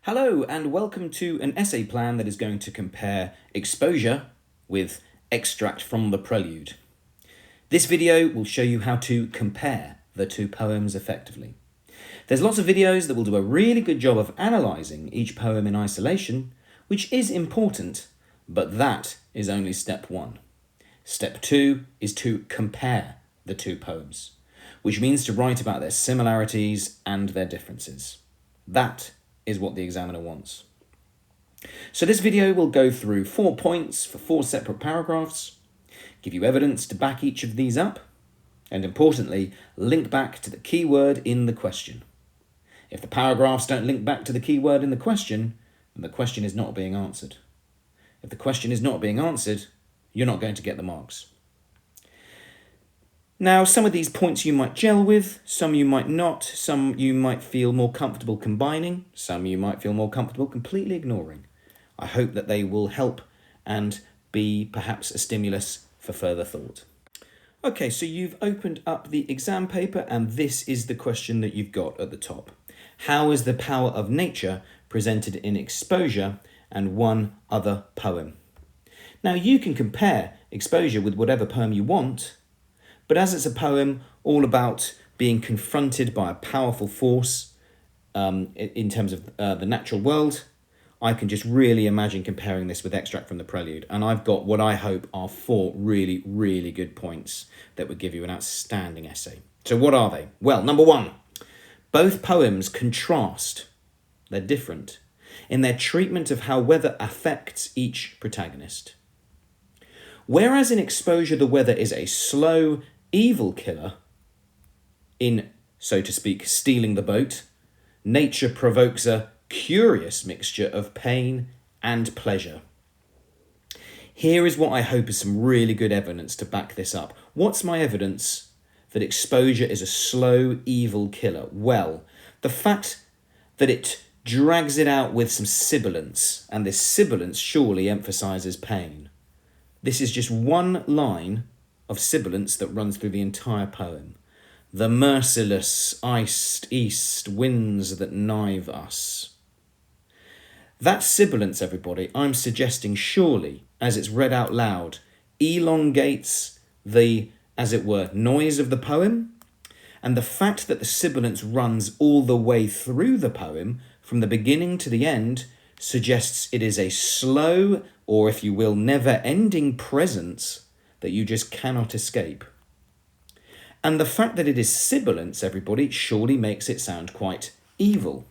Hello and welcome to an essay plan that is going to compare exposure with extract from the Prelude. This video will show you how to compare the two poems effectively. There's lots of videos that will do a really good job of analysing each poem in isolation, which is important, but that is only step one. Step two is to compare the two poems, which means to write about their similarities and their differences. That is what the examiner wants. So this video will go through 4 points for 4 separate paragraphs, give you evidence to back each of these up, and importantly, link back to the key word in the question. If the paragraphs don't link back to the key word in the question, then the question is not being answered. If the question is not being answered, you're not going to get the marks. Now, some of these points you might gel with, some you might not, some you might feel more comfortable combining, some you might feel more comfortable completely ignoring. I hope that they will help and be perhaps a stimulus for further thought. Okay, so you've opened up the exam paper and this is the question that you've got at the top. How is the power of nature presented in exposure and one other poem? Now, you can compare exposure with whatever poem you want, but as it's a poem all about being confronted by a powerful force in terms of the natural world, I can just really imagine comparing this with extract from the Prelude. And I've got what I hope are 4 really, really good points that would give you an outstanding essay. So what are they? Well, number 1, both poems contrast. They're different in their treatment of how weather affects each protagonist. Whereas in exposure, the weather is a slow, evil killer in, so to speak, stealing the boat, nature provokes a curious mixture of pain and pleasure. Here is what I hope is some really good evidence to back this up. What's my evidence that exposure is a slow, evil killer? Well, the fact that it drags it out with some sibilance, and this sibilance surely emphasises pain. This is just one line of sibilance that runs through the entire poem. The merciless iced east winds that knive us. That sibilance, everybody, I'm suggesting surely, as it's read out loud, elongates the, as it were, noise of the poem. And the fact that the sibilance runs all the way through the poem, from the beginning to the end, suggests it is a slow, or if you will, never-ending presence that you just cannot escape. And the fact that it is sibilance, everybody, surely makes it sound quite evil.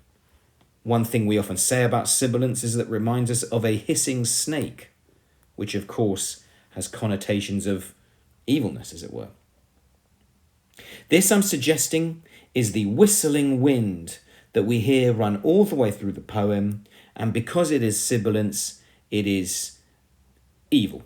One thing we often say about sibilance is that it reminds us of a hissing snake, which of course has connotations of evilness, as it were. This, I'm suggesting, is the whistling wind that we hear run all the way through the poem, and because it is sibilance, it is evil.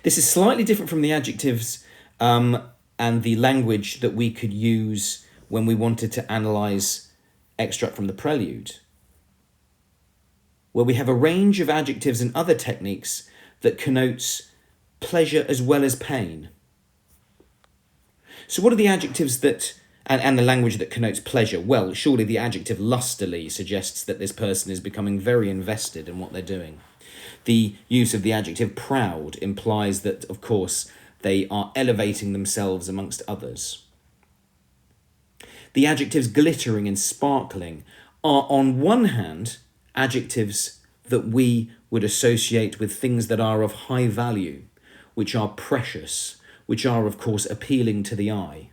This is slightly different from the adjectives and the language that we could use when we wanted to analyse extract from the Prelude, where we have a range of adjectives and other techniques that connotes pleasure as well as pain. So what are the adjectives that and the language that connotes pleasure? Well, surely the adjective lustily suggests that this person is becoming very invested in what they're doing. The use of the adjective proud implies that, of course, they are elevating themselves amongst others. The adjectives glittering and sparkling are, on one hand, adjectives that we would associate with things that are of high value, which are precious, which are, of course, appealing to the eye.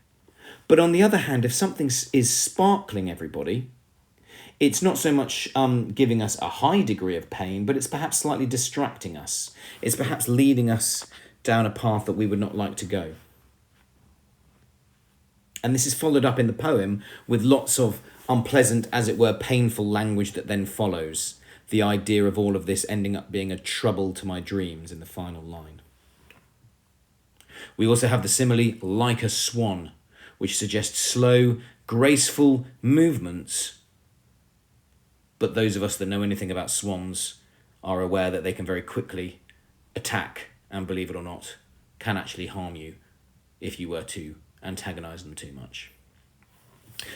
But on the other hand, if something is sparkling, everybody, it's not so much giving us a high degree of pain, but it's perhaps slightly distracting us. It's perhaps leading us down a path that we would not like to go. And this is followed up in the poem with lots of unpleasant, as it were, painful language that then follows. The idea of all of this ending up being a trouble to my dreams in the final line. We also have the simile like a swan, which suggests slow, graceful movements. But those of us that know anything about swans are aware that they can very quickly attack and, believe it or not, can actually harm you if you were to antagonise them too much.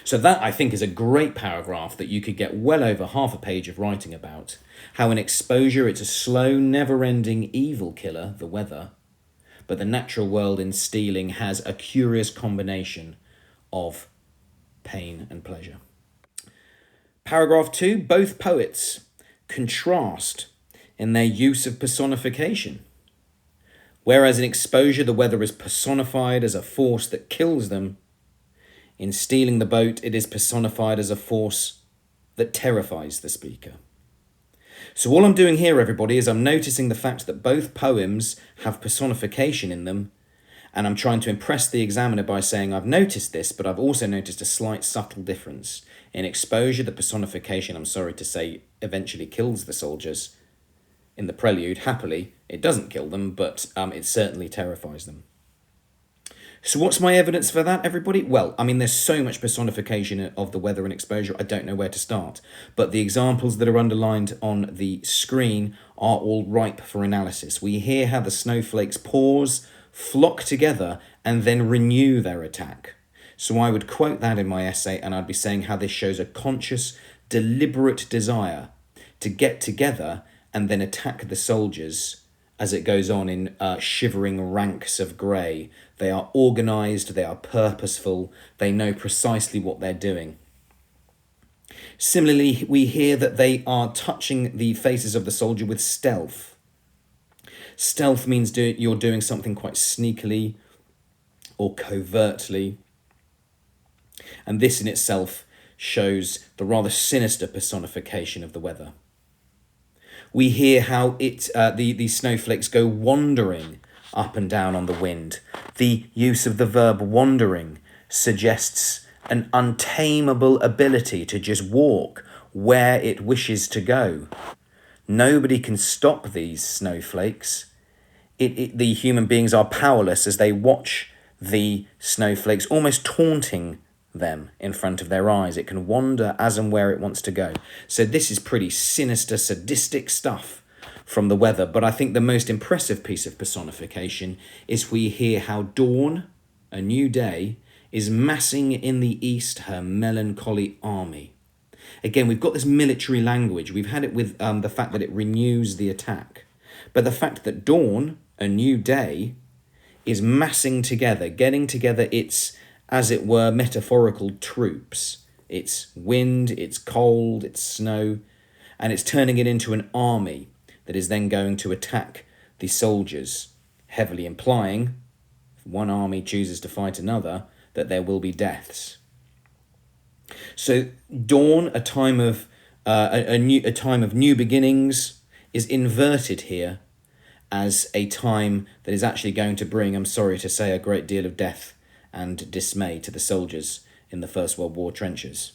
So that, I think, is a great paragraph that you could get well over half a page of writing about. How in exposure it's a slow, never-ending evil killer, the weather, but the natural world in stealing has a curious combination of pain and pleasure. Paragraph 2, both poets contrast in their use of personification. Whereas in exposure the weather is personified as a force that kills them, in stealing the boat it is personified as a force that terrifies the speaker. So all I'm doing here, everybody, is I'm noticing the fact that both poems have personification in them, and I'm trying to impress the examiner by saying I've noticed this, but I've also noticed a slight subtle difference. In exposure, the personification, I'm sorry to say, eventually kills the soldiers. In the Prelude, happily, it doesn't kill them, but it certainly terrifies them. So what's my evidence for that, everybody? Well, I mean, there's so much personification of the weather and exposure, I don't know where to start. But the examples that are underlined on the screen are all ripe for analysis. We hear how the snowflakes pause, flock together, and then renew their attack. So I would quote that in my essay, and I'd be saying how this shows a conscious, deliberate desire to get together and then attack the soldiers as it goes on in shivering ranks of grey. They are organised, they are purposeful, they know precisely what they're doing. Similarly, we hear that they are touching the faces of the soldier with stealth. Stealth means you're doing something quite sneakily or covertly. And this in itself shows the rather sinister personification of the weather. We hear how the snowflakes go wandering up and down on the wind. The use of the verb wandering suggests an untamable ability to just walk where it wishes to go. Nobody can stop these snowflakes. The human beings are powerless as they watch the snowflakes almost taunting them in front of their eyes. It can wander as and where it wants to go. So this is pretty sinister, sadistic stuff from the weather. But I think the most impressive piece of personification is we hear how dawn, a new day, is massing in the east her melancholy army. Again, we've got this military language. We've had it with the fact that it renews the attack. But the fact that dawn, a new day, is massing together, getting together its, as it were, metaphorical troops. It's wind, it's cold, it's snow, and it's turning it into an army that is then going to attack the soldiers, heavily implying, if one army chooses to fight another, that there will be deaths. So dawn, a time of a time of new beginnings, is inverted here as a time that is actually going to bring, I'm sorry to say, a great deal of death and dismay to the soldiers in the First World War trenches.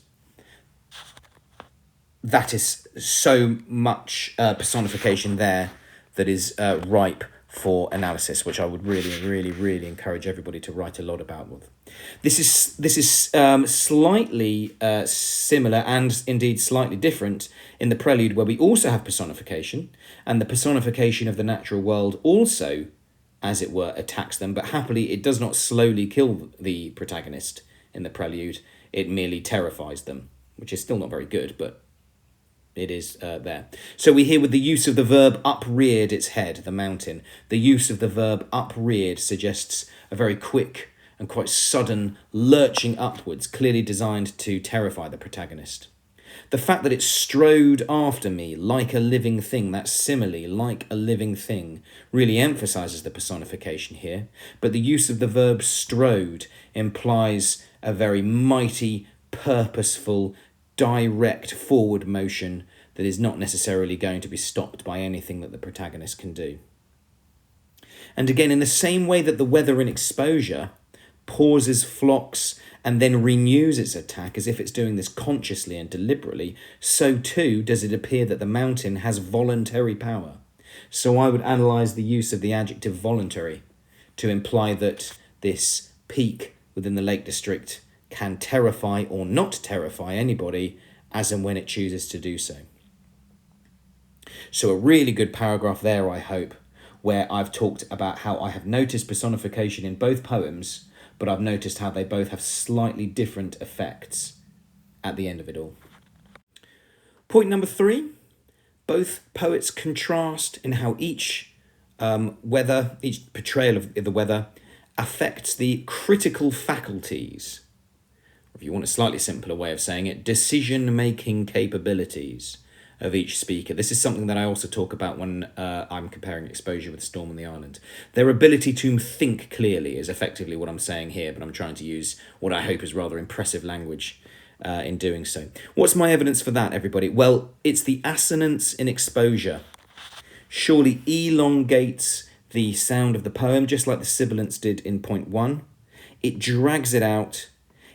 That is so much personification there that is ripe for analysis, which I would really encourage everybody to write a lot about. This is slightly similar and indeed slightly different in the Prelude, where we also have personification, and the personification of the natural world also, as it were, attacks them, but happily it does not slowly kill the protagonist in the Prelude, it merely terrifies them, which is still not very good, but it is there. So we hear with the use of the verb upreared its head, the mountain. The use of the verb upreared suggests a very quick and quite sudden lurching upwards, clearly designed to terrify the protagonist. The fact that it strode after me like a living thing, that simile, like a living thing, really emphasises the personification here. But the use of the verb strode implies a very mighty, purposeful, direct forward motion that is not necessarily going to be stopped by anything that the protagonist can do. And again, in the same way that the weather in exposure pauses, flocks, and then renews its attack as if it's doing this consciously and deliberately, so too does it appear that the mountain has voluntary power. So I would analyse the use of the adjective voluntary to imply that this peak within the Lake District can terrify or not terrify anybody as and when it chooses to do so. So a really good paragraph there, I hope, where I've talked about how I have noticed personification in both poems, but I've noticed how they both have slightly different effects at the end of it all. Point number 3, both poets contrast in how each each portrayal of the weather affects the critical faculties, or if you want a slightly simpler way of saying it, decision-making capabilities of each speaker. This is something that I also talk about when I'm comparing exposure with Storm on the Island. Their ability to think clearly is effectively what I'm saying here, but I'm trying to use what I hope is rather impressive language in doing so. What's my evidence for that, everybody? Well, it's the assonance in exposure. Surely elongates the sound of the poem, just like the sibilants did in point 1. It drags it out.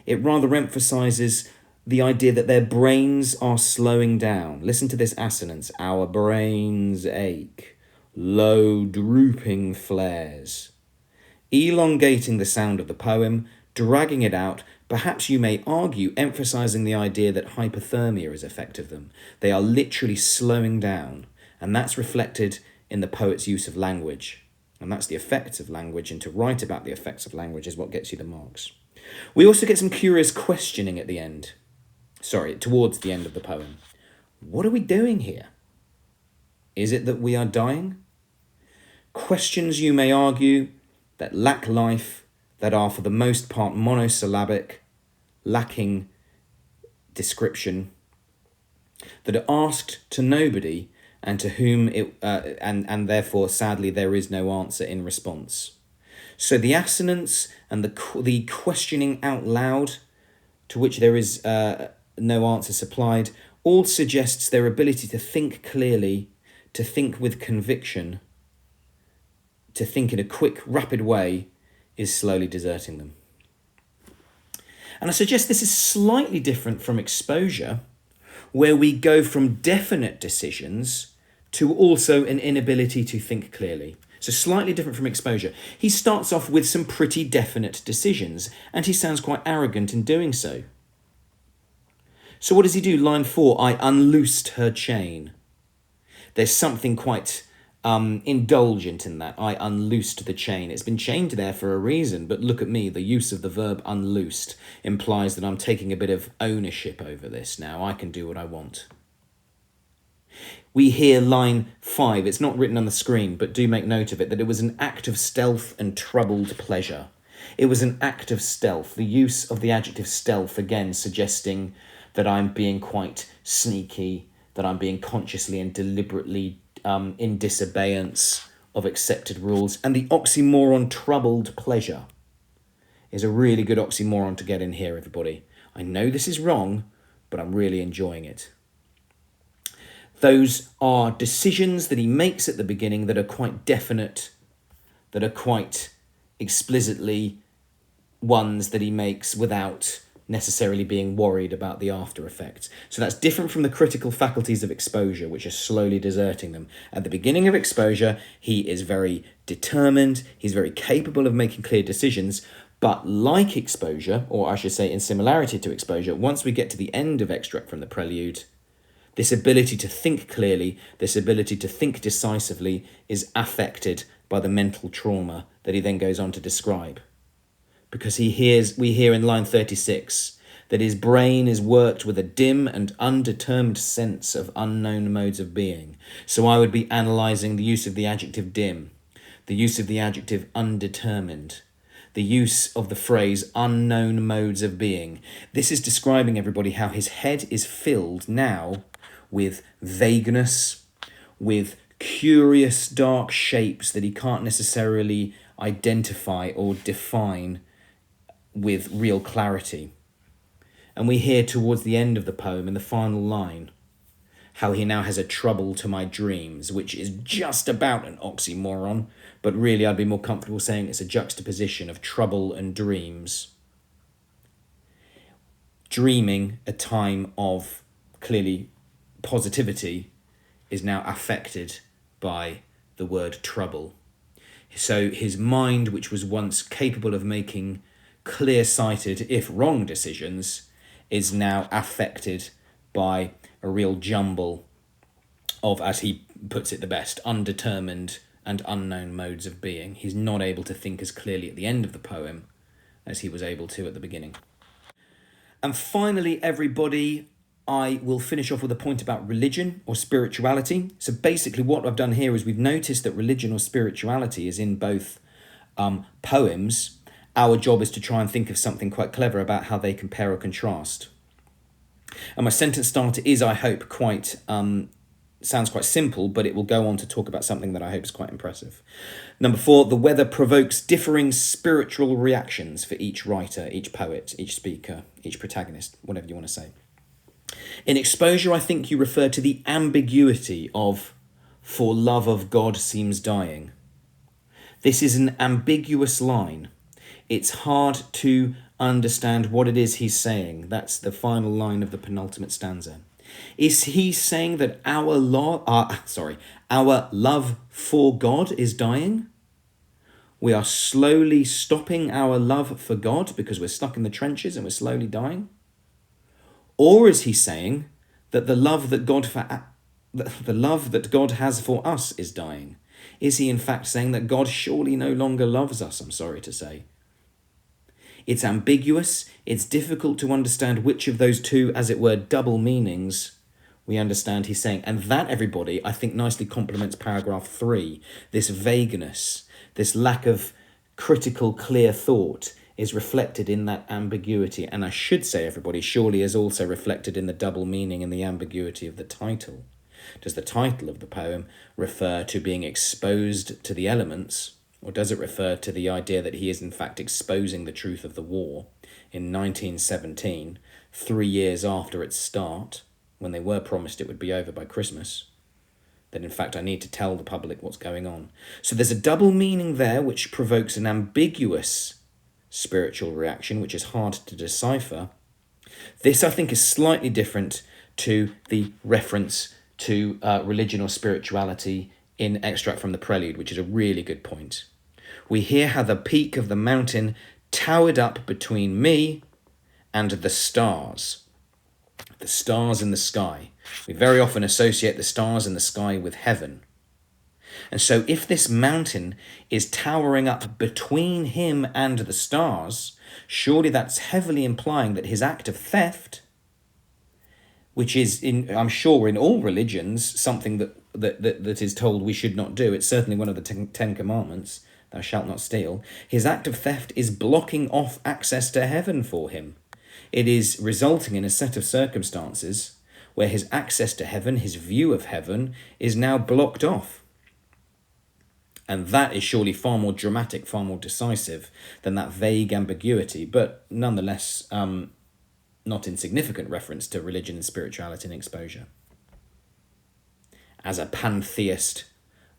It rather emphasises the idea that their brains are slowing down. Listen to this assonance. Our brains ache. Low drooping flares. Elongating the sound of the poem, dragging it out, perhaps you may argue emphasising the idea that hypothermia is effect of them. They are literally slowing down, and that's reflected in the poet's use of language. And that's the effects of language, and to write about the effects of language is what gets you the marks. We also get some curious questioning at the end. Towards the end of the poem. What are we doing here? Is it that we are dying? Questions, you may argue, that lack life, that are for the most part monosyllabic, lacking description, that are asked to nobody and to whom and therefore sadly there is no answer in response. So the assonance and the questioning out loud, to which there is no answer supplied, all suggests their ability to think clearly, to think with conviction, to think in a quick, rapid way, is slowly deserting them. And I suggest this is slightly different from exposure, where we go from definite decisions to also an inability to think clearly. So slightly different from exposure. He starts off with some pretty definite decisions, and he sounds quite arrogant in doing so. So what does he do? Line 4, I unloosed her chain. There's something quite indulgent in that. I unloosed the chain. It's been chained there for a reason, but look at me. The use of the verb unloosed implies that I'm taking a bit of ownership over this now. I can do what I want. We hear line 5. It's not written on the screen, but do make note of it, that it was an act of stealth and troubled pleasure. It was an act of stealth. The use of the adjective stealth, again, suggesting that I'm being quite sneaky, that I'm being consciously and deliberately in disobeyance of accepted rules. And the oxymoron troubled pleasure is a really good oxymoron to get in here, everybody. I know this is wrong, but I'm really enjoying it. Those are decisions that he makes at the beginning that are quite definite, that are quite explicitly ones that he makes without necessarily being worried about the after effects. So that's different from the critical faculties of exposure, which are slowly deserting them. At the beginning of exposure, he is very determined, he's very capable of making clear decisions, but like exposure, or I should say in similarity to exposure, once we get to the end of Extract from the Prelude, this ability to think clearly, this ability to think decisively is affected by the mental trauma that he then goes on to describe. Because we hear in line 36 that his brain is worked with a dim and undetermined sense of unknown modes of being. So I would be analysing the use of the adjective dim, the use of the adjective undetermined, the use of the phrase unknown modes of being. This is describing, everybody, how his head is filled now with vagueness, with curious dark shapes that he can't necessarily identify or define with real clarity. And we hear towards the end of the poem, in the final line, how he now has a trouble to my dreams, which is just about an oxymoron, but really I'd be more comfortable saying it's a juxtaposition of trouble and dreams. Dreaming, a time of clearly positivity, is now affected by the word trouble. So his mind, which was once capable of making clear-sighted, if wrong, decisions, is now affected by a real jumble of, as he puts it the best, undetermined and unknown modes of being. He's not able to think as clearly at the end of the poem as he was able to at the beginning. And finally, everybody, I will finish off with a point about religion or spirituality. So basically what I've done here is we've noticed that religion or spirituality is in both poems. Our job is to try and think of something quite clever about how they compare or contrast. And my sentence starter is, I hope, quite sounds quite simple, but it will go on to talk about something that I hope is quite impressive. Number 4, the weather provokes differing spiritual reactions for each writer, each poet, each speaker, each protagonist, whatever you want to say. In exposure, I think you refer to the ambiguity of "for love of God seems dying." This is an ambiguous line. It's hard to understand what it is he's saying. That's the final line of the penultimate stanza. Is he saying that our love for God is dying? We are slowly stopping our love for God because we're stuck in the trenches and we're slowly dying? Or is he saying that the love that God has for us is dying? Is he in fact saying that God surely no longer loves us, I'm sorry to say? It's ambiguous, it's difficult to understand which of those two, as it were, double meanings we understand he's saying. And that, everybody, I think nicely complements paragraph 3. This vagueness, this lack of critical, clear thought is reflected in that ambiguity. And I should say, everybody, surely is also reflected in the double meaning and the ambiguity of the title. Does the title of the poem refer to being exposed to the elements, or does it refer to the idea that he is in fact exposing the truth of the war in 1917, 3 years after its start, when they were promised it would be over by Christmas? That in fact I need to tell the public what's going on. So there's a double meaning there which provokes an ambiguous spiritual reaction, which is hard to decipher. This, I think, is slightly different to the reference to religion or spirituality in Extract from the Prelude, which is a really good point. We hear how the peak of the mountain towered up between me and the stars. The stars in the sky. We very often associate the stars in the sky with heaven. And so if this mountain is towering up between him and the stars, surely that's heavily implying that his act of theft, which is, I'm sure in all religions, something that is told we should not do. It's certainly one of the Ten Commandments, thou shalt not steal. His act of theft is blocking off access to heaven for him. It is resulting in a set of circumstances where his access to heaven, his view of heaven, is now blocked off. And that is surely far more dramatic, far more decisive than that vague ambiguity, but nonetheless not insignificant reference to religion and spirituality and exposure. As a pantheist,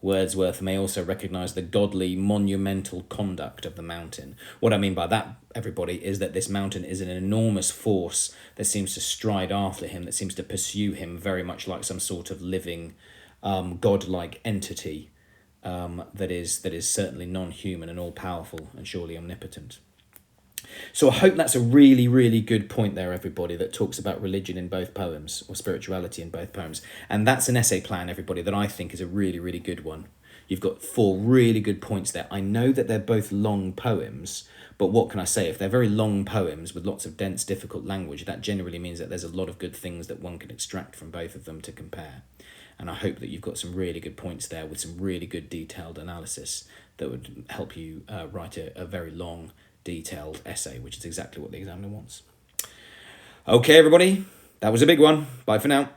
Wordsworth may also recognise the godly, monumental conduct of the mountain. What I mean by that, everybody, is that this mountain is an enormous force that seems to stride after him, that seems to pursue him very much like some sort of living, godlike entity that is certainly non-human and all-powerful and surely omnipotent. So I hope that's a really, really good point there, everybody, that talks about religion in both poems, or spirituality in both poems. And that's an essay plan, everybody, that I think is a really, really good one. You've got 4 really good points there. I know that they're both long poems, but what can I say? If they're very long poems with lots of dense, difficult language, that generally means that there's a lot of good things that one can extract from both of them to compare. And I hope that you've got some really good points there with some really good detailed analysis that would help you write a very long, detailed essay, which is exactly what the examiner wants. Okay, everybody, that was a big one. Bye for now.